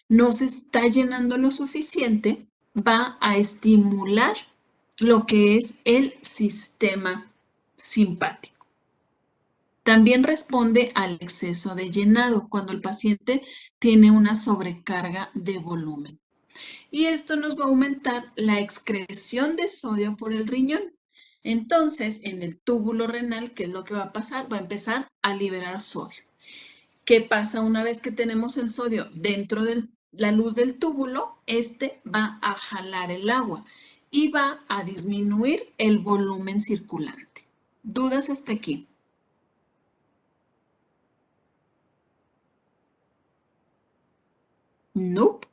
no se está llenando lo suficiente, va a estimular lo que es el sistema simpático. También responde al exceso de llenado cuando el paciente tiene una sobrecarga de volumen. Y esto nos va a aumentar la excreción de sodio por el riñón. Entonces, en el túbulo renal, ¿qué es lo que va a pasar? Va a empezar a liberar sodio. ¿Qué pasa una vez que tenemos el sodio dentro de la luz del túbulo? Este va a jalar el agua y va a disminuir el volumen circulante. ¿Dudas hasta aquí? Nope.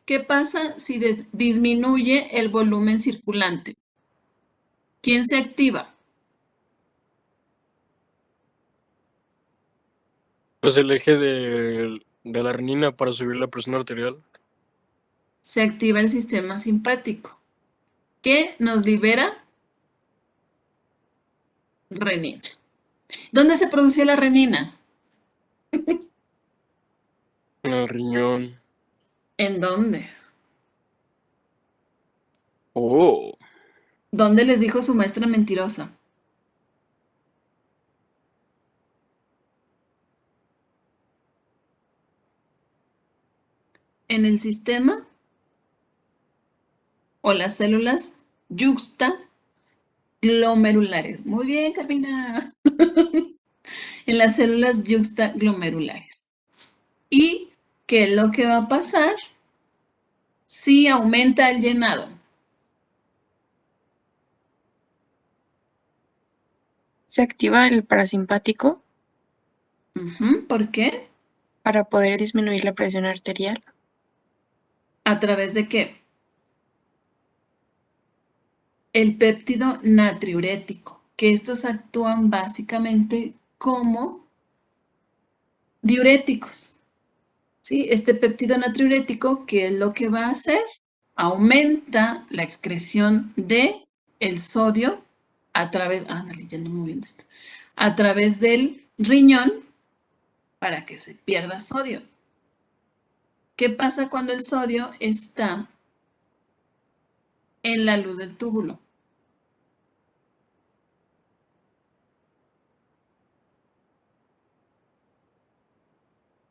¿Qué pasa si disminuye el volumen circulante? ¿Quién se activa? Pues el eje de la renina para subir la presión arterial. Se activa el sistema simpático, que nos libera renina. ¿Dónde se produce la renina? En el riñón. ¿En dónde? Oh, ¿Dónde les dijo su maestra mentirosa? En el sistema o las células yuxtaglomerulares. Muy bien, Carmina. En las células yuxtaglomerulares. ¿Y qué es lo que va a pasar si aumenta el llenado? Se activa el parasimpático ¿Por qué? para poder disminuir la presión arterial. ¿A través de qué? El péptido natriurético, que estos actúan básicamente como diuréticos. ¿Sí? Este péptido natriurético, ¿qué es lo que va a hacer? Aumenta la excreción de el sodio a través, ya no moviendo esto, a través del riñón para que se pierda sodio. ¿Qué pasa cuando el sodio está en la luz del túbulo?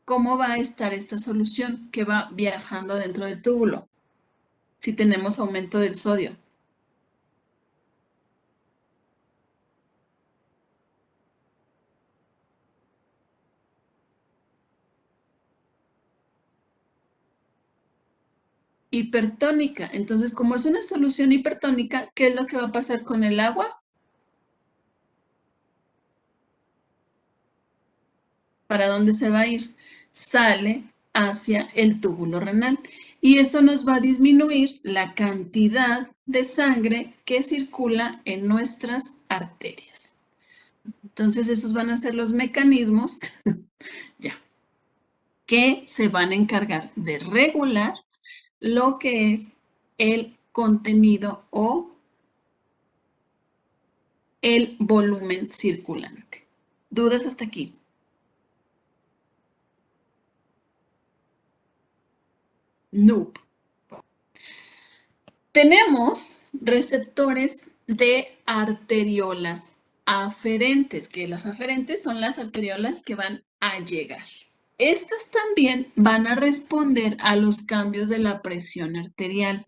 ¿Cómo va a estar esta solución que va viajando dentro del túbulo si tenemos aumento del sodio? Hipertónica. Entonces, como es una solución hipertónica, ¿qué es lo que va a pasar con el agua? ¿Para dónde se va a ir? Sale hacia el túbulo renal. Y eso nos va a disminuir la cantidad de sangre que circula en nuestras arterias. Entonces, esos van a ser los mecanismos ya, que se van a encargar de regular lo que es el contenido o el volumen circulante. ¿Dudas hasta aquí? Nope. Tenemos receptores de arteriolas aferentes, que las aferentes son las arteriolas que van a llegar. Estas también van a responder a los cambios de la presión arterial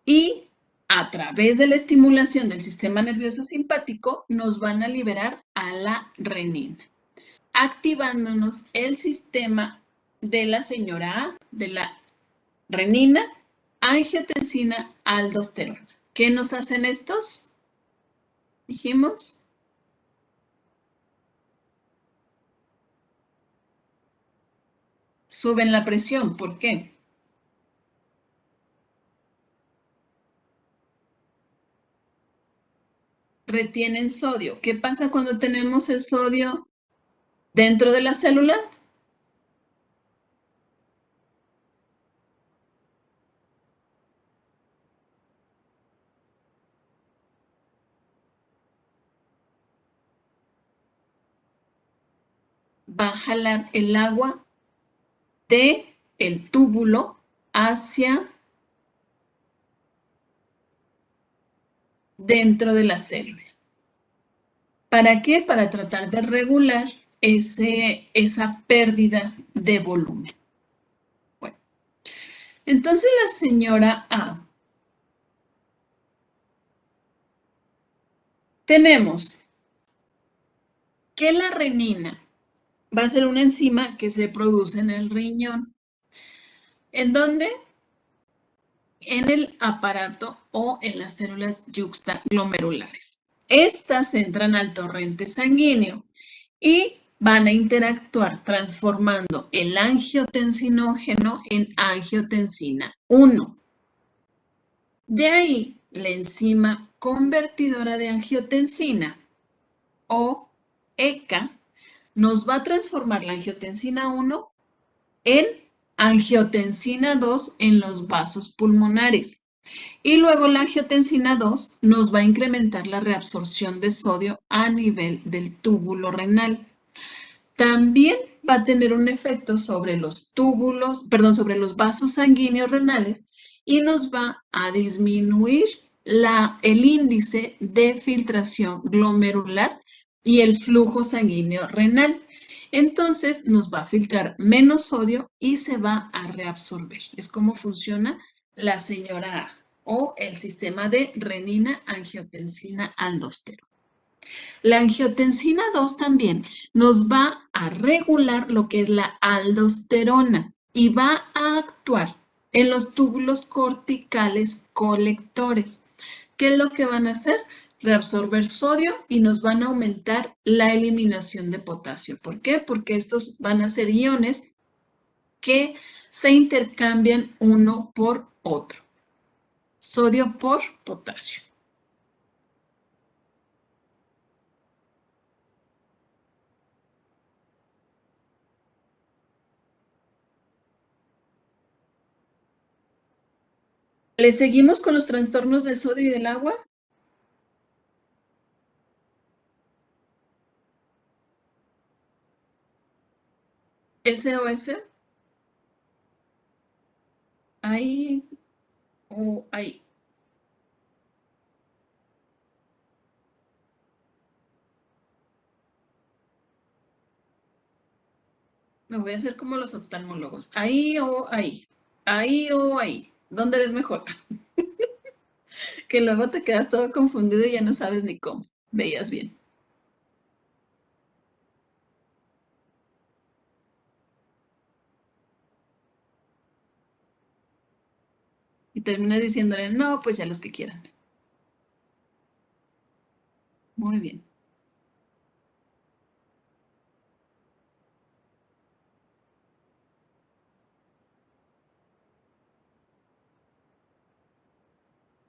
y a través de la estimulación del sistema nervioso simpático nos van a liberar a la renina, activándonos el sistema de la señora A, de la renina, angiotensina, aldosterona. ¿Qué nos hacen estos? Dijimos. Suben la presión. ¿Por qué? Retienen sodio. ¿Qué pasa cuando tenemos el sodio dentro de las células? Va a jalar el agua de el túbulo hacia dentro de la célula. ¿Para qué? Para tratar de regular esa pérdida de volumen. Bueno, entonces la señora A. Tenemos que la renina va a ser una enzima que se produce en el riñón. ¿En dónde? En el aparato o en las células yuxtaglomerulares. Estas entran al torrente sanguíneo y van a interactuar transformando el angiotensinógeno en angiotensina 1. De ahí, la enzima convertidora de angiotensina o ECA nos va a transformar la angiotensina 1 en angiotensina 2 en los vasos pulmonares. Y luego la angiotensina 2 nos va a incrementar la reabsorción de sodio a nivel del túbulo renal. También va a tener un efecto sobre los sobre los vasos sanguíneos renales y nos va a disminuir el índice de filtración glomerular y el flujo sanguíneo renal. Entonces nos va a filtrar menos sodio y se va a reabsorber. Es como funciona la señora A o el sistema de renina-angiotensina-aldosterona. La angiotensina 2 también nos va a regular lo que es la aldosterona y va a actuar en los túbulos corticales colectores. ¿Qué es lo que van a hacer? Reabsorber sodio y nos van a aumentar la eliminación de potasio. ¿Por qué? Porque estos van a ser iones que se intercambian uno por otro. Sodio por potasio. ¿Le seguimos con los trastornos del sodio y del agua? SOS. ahí o ahí. Me voy a hacer como los oftalmólogos. Ahí o ahí. Ahí o ahí. ¿Dónde ves mejor? Que luego te quedas todo confundido y ya no sabes ni cómo. Veías bien. Y terminas diciéndole, no, pues ya los que quieran. Muy bien.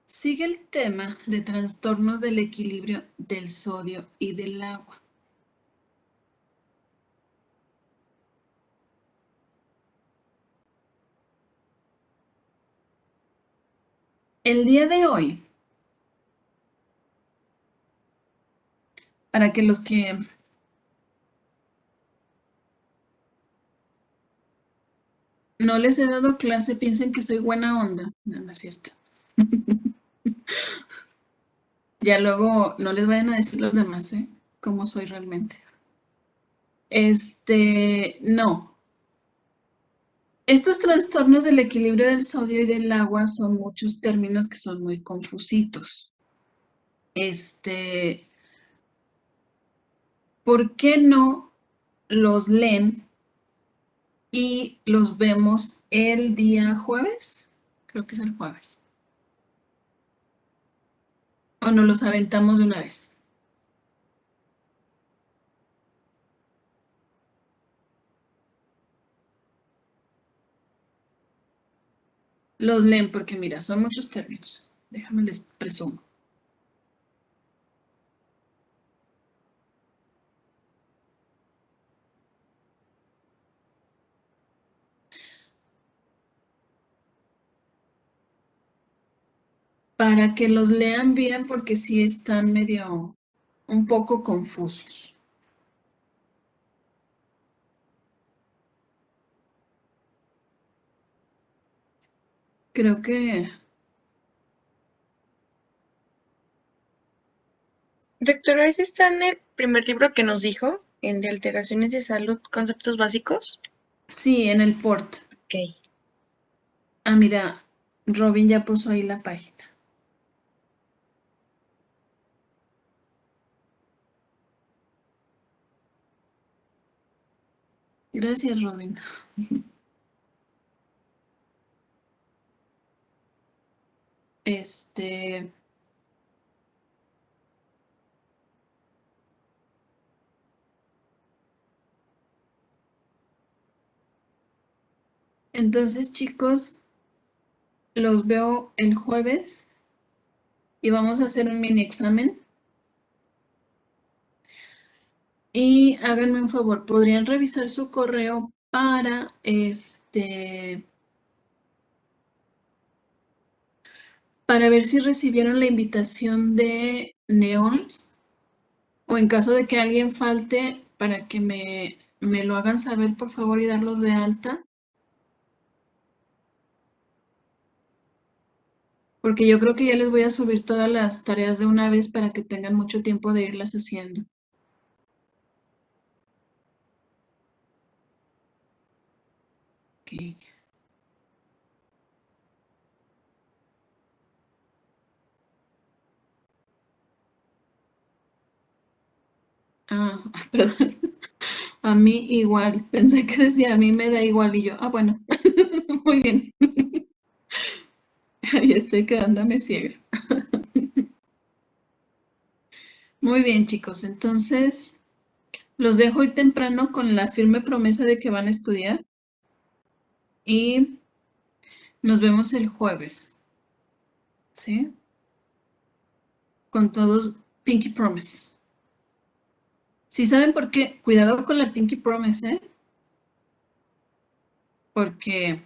Sigue el tema de trastornos del equilibrio del sodio y del agua. El día de hoy, para que los que no les he dado clase piensen que soy buena onda. No, no es cierto. Ya luego no les vayan a decir los demás, ¿eh? Cómo soy realmente. No. Estos trastornos del equilibrio del sodio y del agua son muchos términos que son muy confusitos. ¿Por qué no los leen y los vemos el día jueves? Creo que es el jueves. O nos los aventamos de una vez. Los leen porque, mira, son muchos términos. Déjame les presumo. Para que los lean bien porque sí están medio, un poco confusos. Creo que... Doctora, ¿ese está en el primer libro que nos dijo? ¿El de alteraciones de salud, conceptos básicos? Sí, en el port. Ok. Ah, mira, Robin ya puso ahí la página. Gracias, Robin. Entonces, chicos, los veo el jueves y vamos a hacer un mini examen. Y háganme un favor, ¿podrían revisar su correo para para ver si recibieron la invitación de Neons? O en caso de que alguien falte, para que me lo hagan saber, por favor, y darlos de alta. Porque yo creo que ya les voy a subir todas las tareas de una vez para que tengan mucho tiempo de irlas haciendo. Ok. Ah, perdón. A mí igual. Pensé que decía a mí me da igual y yo, bueno, muy bien. Ahí estoy quedándome ciega. Muy bien, chicos. Entonces, los dejo ir temprano con la firme promesa de que van a estudiar. Y nos vemos el jueves. ¿Sí? Con todos, Pinky Promise. ¿Sí saben por qué? Cuidado con la Pinky Promise, ¿eh? Porque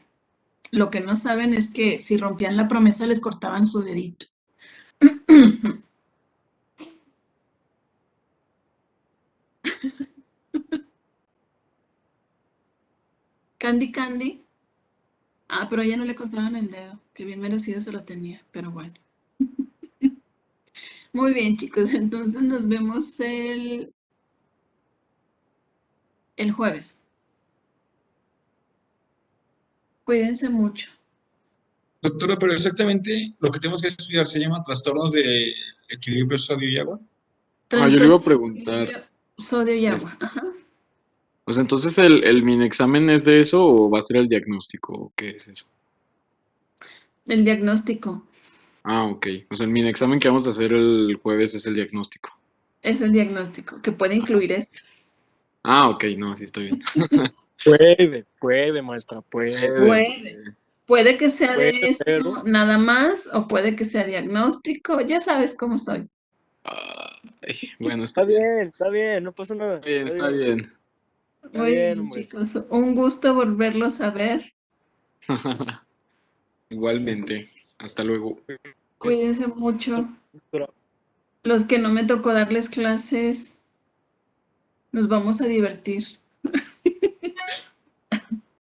lo que no saben es que si rompían la promesa les cortaban su dedito. Candy Candy. Ah, pero ya no le cortaron el dedo, que bien merecido se lo tenía, pero bueno. Muy bien, chicos, entonces nos vemos el jueves. Cuídense mucho. Doctora, pero exactamente lo que tenemos que estudiar se llama trastornos de equilibrio sodio y agua. Yo le iba a Trastorno de preguntar. equilibrio, sodio y agua. Ajá. O sea, entonces el mini examen es de eso o va a ser el diagnóstico o qué es eso. El diagnóstico Ah, ok. O sea, el mini examen que vamos a hacer el jueves es el diagnóstico. es el diagnóstico, que puede incluir esto. Ah, ok, no, sí está bien. Puede, maestra, puede. Puede que sea de Puede, esto pero- nada más, o puede que sea diagnóstico. Ya sabes cómo soy. Ay, bueno, está bien. Está bien, no pasa nada. Está bien. Muy bien, bien, hombre. chicos. Un gusto volverlos a ver. Igualmente. Hasta luego. Cuídense mucho. Pero- Los que no me tocó darles clases, nos vamos a divertir.